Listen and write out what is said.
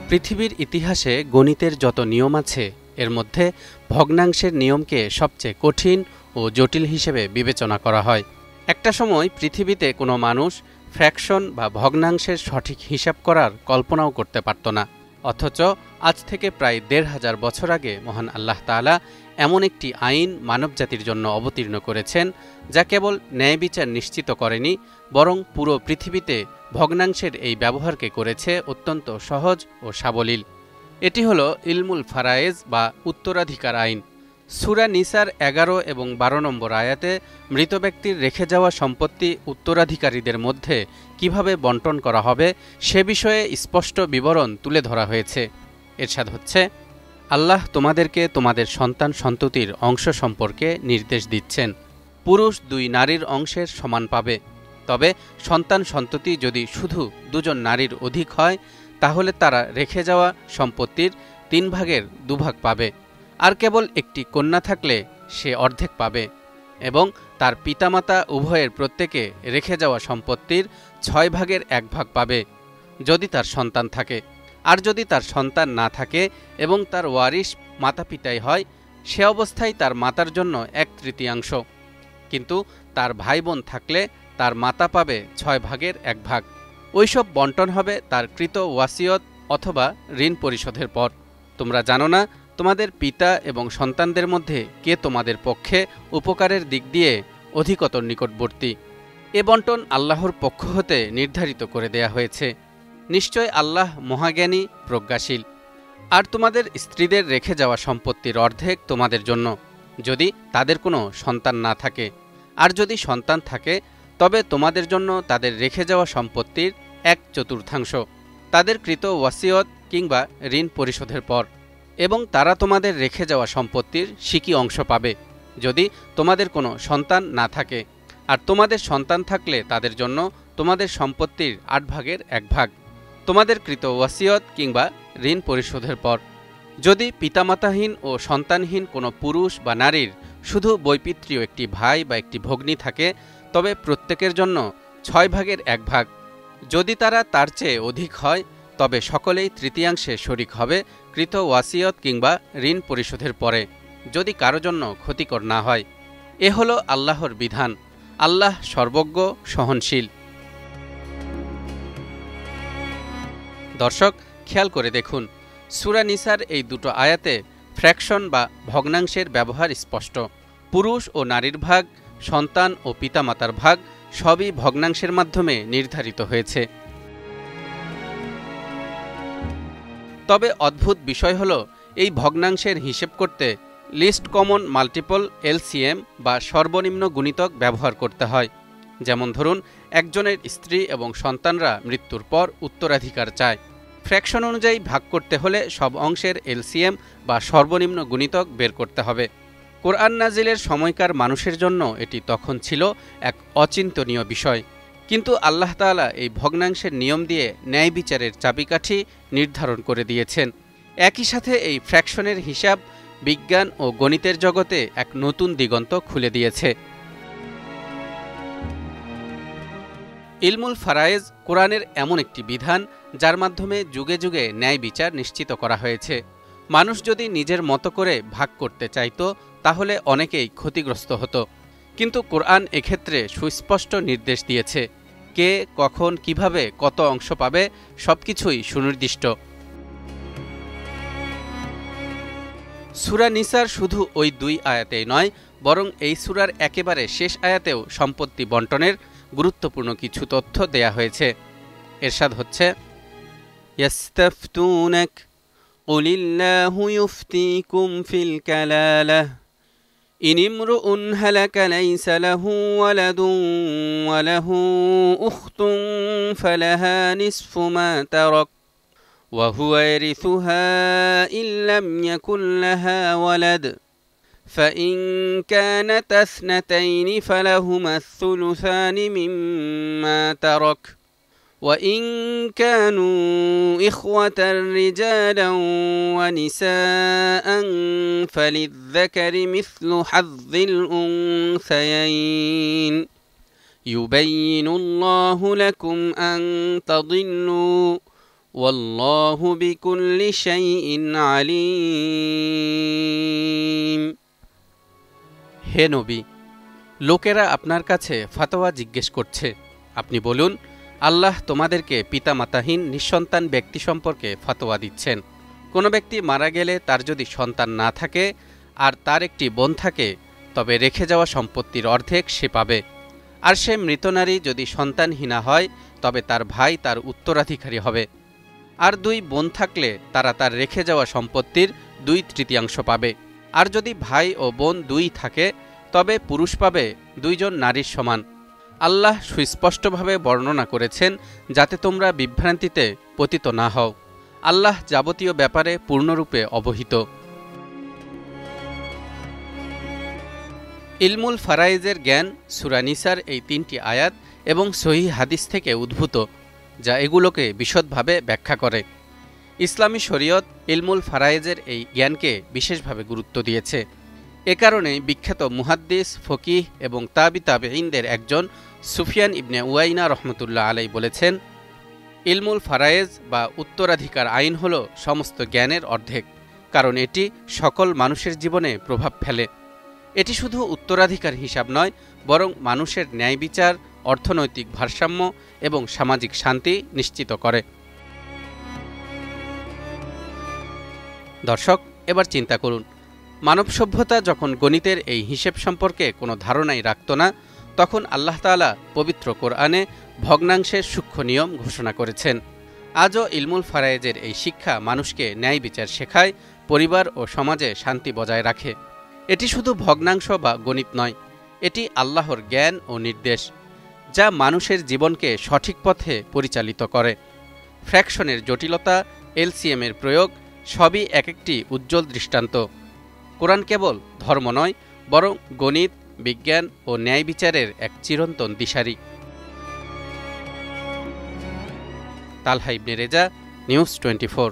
পৃথিবীর ইতিহাসে গণিতের যত নিয়ম আছে এর মধ্যে ভগ্নাংশের নিয়মকে সবচেয়ে কঠিন ও জটিল হিসেবে বিবেচনা করা হয়। একটা সময় পৃথিবীতে কোনো মানুষ ফ্র্যাকশন বা ভগ্নাংশের সঠিক হিসাব করার কল্পনাও করতে পারত না। অথচ আজ থেকে প্রায় ১৫০০ বছর আগে মহান আল্লাহ তাআলা এমন একটি আইন মানবজাতির জন্য অবতীর্ণ করেছেন যা কেবল ন্যায় বিচার নিশ্চিত করেনি, বরং পুরো পৃথিবীতে ভগ্নাংশের এই ব্যবহারকে করেছে অত্যন্ত সহজ ও সাবলীল। এটি হলো ইলমুল ফারায়েজ বা উত্তরাধিকার আইন। সূরা নিসার ১১ এবং ১২ নম্বর আয়াতে মৃত ব্যক্তির রেখে যাওয়া সম্পত্তি উত্তরাধিকারীদের মধ্যে কিভাবে বণ্টন করা হবে সে বিষয়ে স্পষ্ট বিবরণ তুলে ধরা হয়েছে। এরশাদ হচ্ছে, আল্লাহ তোমাদেরকে তোমাদের সন্তান সন্ততির অংশ সম্পর্কে নির্দেশ দিচ্ছেন। পুরুষ ২ নারীর অংশের সমান পাবে। তবে সন্তান সন্ততি যদি শুধু ২ জন নারীর অধিক হয় তাহলে তারা রেখে যাওয়া সম্পত্তির ৩ ভাগের ২ ভাগ পাবে। আর কেবল একটি কন্যা থাকলে সে অর্ধেক পাবে এবং তার পিতামাতা উভয়ের প্রত্যেকে রেখে যাওয়া সম্পত্তির ৬ ভাগের ১ ভাগ পাবে যদি তার সন্তান থাকে। আর যদি তার সন্তান না থাকে এবং তার ওয়ারিশ মাতা পিতাই হয়, সে অবস্থায় তার মাতার জন্য ১/৩, কিন্তু তার ভাই বোন থাকলে তার মাতা পাবে ৬ ভাগের ১ ভাগ। ওইসব বণ্টন হবে তার কৃত ওয়াসিয়ত অথবা ঋণ পরিশোধের পর। তোমরা জানো না তোমাদের পিতা এবং সন্তানদের মধ্যে কে তোমাদের পক্ষে উপকারের দিক দিয়ে অধিকতর নিকটবর্তী। এ বণ্টন আল্লাহর পক্ষ হতে নির্ধারিত করে দেয়া হয়েছে। নিশ্চয় আল্লাহ মহাজ্ঞানী, প্রজ্ঞাশীল। আর তোমাদের স্ত্রীদের রেখে যাওয়া সম্পত্তির অর্ধেক তোমাদের জন্য যদি তাদের কোনো সন্তান না থাকে। আর যদি সন্তান থাকে তবে তোমাদের জন্য তাদের রেখে যাওয়া সম্পত্তির ১/৪ তাদের কৃত ওয়াসিয়ত কিংবা ঋণ পরিশোধের পর, এবং তারা তোমাদের রেখে যাওয়া সম্পত্তির সিকি অংশ পাবে যদি তোমাদের কোনো সন্তান না থাকে। আর তোমাদের সন্তান থাকলে তাদের জন্য তোমাদের সম্পত্তির ৮ ভাগের ১ ভাগ তোমাদের কৃত ওয়াসিয়ত কিংবা ঋণ পরিশোধের পর। যদি পিতামাতাহীন ও সন্তানহীন কোনো পুরুষ বা নারীর শুধু বৈপিত্রীয় একটি ভাই বা একটি ভগ্নী থাকে তবে প্রত্যেকের জন্য ৬ ভাগের ১ ভাগ। যদি তারা তার চেয়ে অধিক হয় তবে সকলেই ৩/৩ শরিক হবে কৃত ওয়াসিয়ত কিংবা ঋণ পরিশোধের পরে, যদি কারো জন্য ক্ষতিকর না হয়। এ হলো আল্লাহর বিধান। আল্লাহ সর্বজ্ঞ, সহনশীল। দর্শক, খেয়াল করে দেখুন, সূরা নিসার এই দুটো আয়াতে ফ্র্যাকশন বা ভগ্নাংশের ব্যবহার স্পষ্ট। পুরুষ ও নারীর ভাগ, সন্তান ও পিতামাতার ভাগ সবই ভগ্নাংশের মাধ্যমে নির্ধারিত হয়েছে। তবে অদ্ভুত বিষয় হল, এই ভগ্নাংশের হিসেব করতে লিস্ট কমন মাল্টিপল এলসিএম বা সর্বনিম্ন গুণিতক ব্যবহার করতে হয়। যেমন ধরুন, একজনের স্ত্রী এবং সন্তানরা মৃত্যুর পর উত্তরাধিকার চায়। ফ্র্যাকশন অনুযায়ী ভাগ করতে হলে সব অংশের এলসিএম বা সর্বনিম্ন গুণিতক বের করতে হবে। কোরআন নাজিলের সময়কার মানুষের জন্য এটি তখন ছিল এক অচিন্তনীয় বিষয়। কিন্তু আল্লাহ তাআলা এই ভগ্নাংশের নিয়ম দিয়ে ন্যায় বিচারের চাবিকাঠি নির্ধারণ করে দিয়েছেন। একই সাথে এই ফ্র্যাকশনের হিসাব বিজ্ঞান ও গণিতের জগতে এক নতুন দিগন্ত খুলে দিয়েছে। ইলমুল ফারায়েজ কোরআনের এমন একটি বিধান যার মাধ্যমে যুগে যুগে ন্যায় বিচার নিশ্চিত করা হয়েছে। মানুষ যদি নিজের মতো করে ভাগ করতে চাইত তাহলে অনেকেই ক্ষতিগ্রস্ত হতো, কিন্তু কোরআন এক্ষেত্রে সুস্পষ্ট নির্দেশ দিয়েছে। কে, কখন, কিভাবে, কত অংশ পাবে সবকিছুই সুনির্দিষ্ট। সূরা নিসার শুধু ওই ২ আয়াতেই নয়, বরং এই সূরার একেবারে শেষ আয়াতেও সম্পত্তি বণ্টনের গুরুত্বপূর্ণ কিছু তথ্য দেয়া হয়েছে। এরশাদ হচ্ছে, ইয়াস্তাফতুনাক কুলিল্লাহু ইফতিকুম ফিল কালালাহ ইন ইমরুউন হালাকা লাইসা লাহু ওয়ালাদুন ওয়া লাহু উখতুন ফালাহা নিসফু মা তারাক ওয়া হুয়া ইয়ারিসুহা ইন লাম ইয়াকুল লাহা ওয়ালাদ فإن كانت اثنتين فلهما الثلثان مما ترك وإن كانوا إخوة رجالا ونساء فللذكر مثل حظ الأنثيين يبين الله لكم أن تضلوا ওয়াল্লাহু বিকুল্লি শাইইন আলীম। হে নবী, লোকেরা আপনার কাছে ফতোয়া জিজ্ঞেস করছে, আপনি বলুন, আল্লাহ তোমাদেরকে পিতামাতাহীন নিঃসন্তান ব্যক্তি সম্পর্কে ফতোয়া দিচ্ছেন। কোনো ব্যক্তি মারা গেলে তার যদি সন্তান না থাকে আর তার একটি বোন থাকে, তবে রেখে যাওয়া সম্পত্তির অর্ধেক সে পাবে। আর সে মৃত নারী যদি সন্তানহীনা হয়, তবে তার ভাই তার উত্তরাধিকারী হবে। আর 2 বোন থাকলে তারা তার রেখে যাওয়া সম্পত্তির 2/3 পাবে। আর যদি ভাই ও বোন 2 থাকে, তবে পুরুষ পাবে 2 জন নারীর সমান। আল্লাহ সুস্পষ্টভাবে বর্ণনা করেছেন যাতে তোমরা বিভ্রান্তিতে পতিত না হও। আল্লাহ যাবতীয় ব্যাপারে পূর্ণরূপে অবহিত। ইলমুল ফারাইজের জ্ঞান সূরা নিসার এই 3টি আয়াত এবং সহিহ হাদিস থেকে উদ্ভূত, যা এগুলোকে বিশদভাবে ব্যাখ্যা করে। ইসলামী শরীয়ত ইলমুল ফারাইজের এই জ্ঞানকে বিশেষভাবে গুরুত্ব দিয়েছে। এ কারণে বিখ্যাত মুহাদ্দিস, ফকিহ এবং তাবিঈনদের একজন সুফিয়ান ইবনে উয়াইনা রহমতুল্লাহ আলাই বলেছেন, ইলমুল ফারায়েজ বা উত্তরাধিকার আইন হল সমস্ত জ্ঞানের অর্ধেক, কারণ এটি সকল মানুষের জীবনে প্রভাব ফেলে। এটি শুধু উত্তরাধিকার হিসাব নয়, বরং মানুষের ন্যায় বিচার, অর্থনৈতিক ভারসাম্য এবং সামাজিক শান্তি নিশ্চিত করে। দর্শক, এবার চিন্তা করুন, মানব সভ্যতা যখন গণিতের এই হিসেব সম্পর্কে কোনো ধারণাই রাখত না, তখন আল্লাহ তাআলা পবিত্র কোরআনে ভগ্নাংশের সূক্ষ্ম নিয়ম ঘোষণা করেছেন। আজও ইলমুল ফারায়েজের এই শিক্ষা মানুষকে ন্যায় বিচার শেখায়, পরিবার ও সমাজে শান্তি বজায় রাখে। এটি শুধু ভগ্নাংশ বা গণিত নয়, এটি আল্লাহর জ্ঞান ও নির্দেশ, যা মানুষের জীবনকে সঠিক পথে পরিচালিত করে। ফ্র্যাকশনের জটিলতা, এলসিএমের প্রয়োগ সবই এক একটি উজ্জ্বল দৃষ্টান্ত। কোরআন কেবল ধর্ম নয়, বরং গণিত, বিজ্ঞান ও ন্যায় বিচারের এক চিরন্তন দিশারি। তালহা ইবনে রেজা, নিউজ 24।